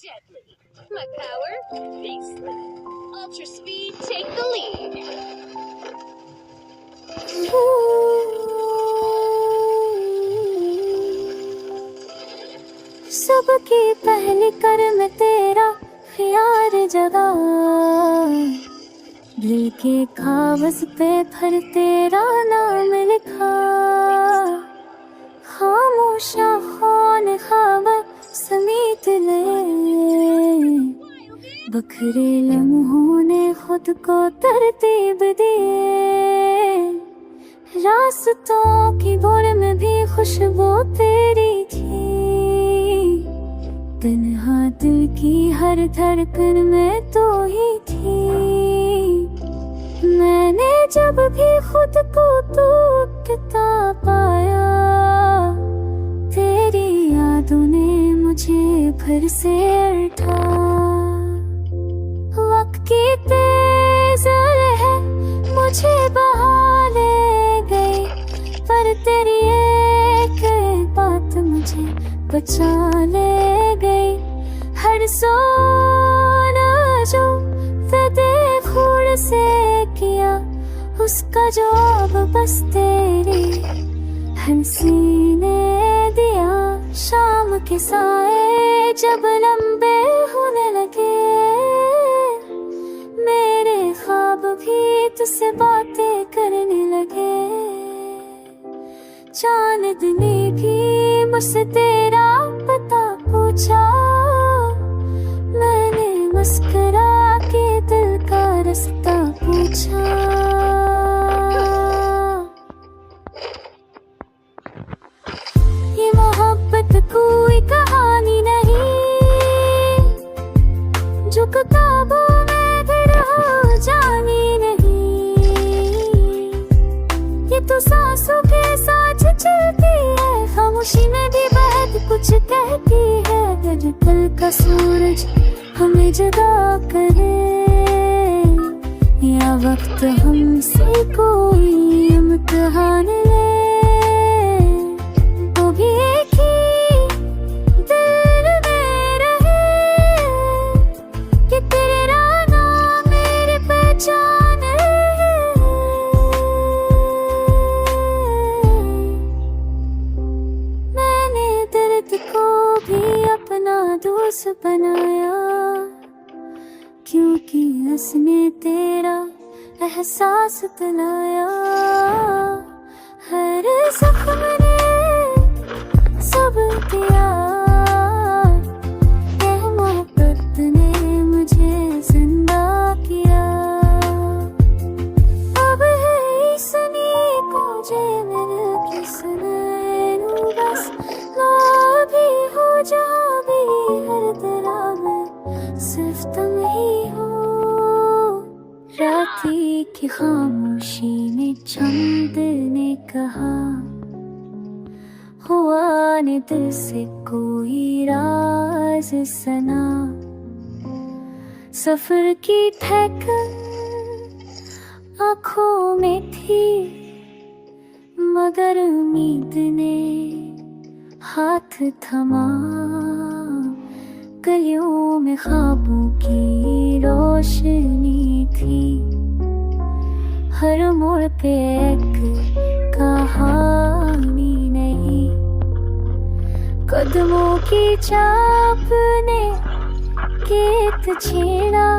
gently. My power, faceless. Ultra speed, take the lead. सबकी पहली कर मैं तेरा यार जगा, दिल के कागज पे फिर तेरा नाम लिखा। खामोशा खान खाबर समेत ले, बखरे लम्हों ने खुद को तरतीब दिए। रास्तों की भोर में भी खुशबू तेरी थी, तन्हा दिल की हर धड़कन में तो ही थी। मैंने जब भी खुद को टूटता पाया, तेरी यादों ने मुझे फिर से उठा। वक्त की तेज लहर मुझे बहा ले गई, पर तेरी एक बात मुझे बचा ले गई। हर सोना जो फते खून से किया, उसका जवाब बस तेरी हंसी ने दिया। शाम के साए जब लंबे होने लगे, मेरे ख्वाब भी तुझसे बातें करने लगे। चांदनी भी मुझसे तेरा पता पूछा, मैंने मुस्कुरा के दिल का रास्ता पूछा। ये मोहब्बत कोई कहानी नहीं जो किताबों में फिर हो जानी नहीं। ये तो सांसों के साथ चलती है, खामोशी में भी बहुत कुछ कहती है। अगर कल का सूरज हमें जुदा करे, या वक्त हमसे कोई इम्तिहान ले, तो भी एक ही दिल में रहे कि तेरा नाम मेरी पहचान है। मैंने दर्द को भी अपना दोस्त बनाया, क्योंकि उसने तेरा एहसास दिलाया। हर जख्म ने सबक दिया, यह मोहब्बत ने मुझे जिंदा किया। अब है इसनी को जे मैंने किसने नू बस ना भी हो जा भी हर तरह में सिर्फ तुम ही हो। राती की खामोशी में चंद ने कहा, हुआ ने दिल से कोई राज सना। सफर की ठहकर आँखों में थी, मगर उम्मीद ने हाथ थमा। गलियों में ख्वाबों की रोशनी थी, हर मोड़ पे एक कहानी नहीं। कदमों की चाप ने गीत छेड़ा,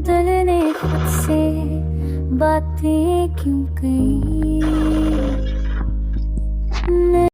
दिल ने खुद से बातें क्यों कही।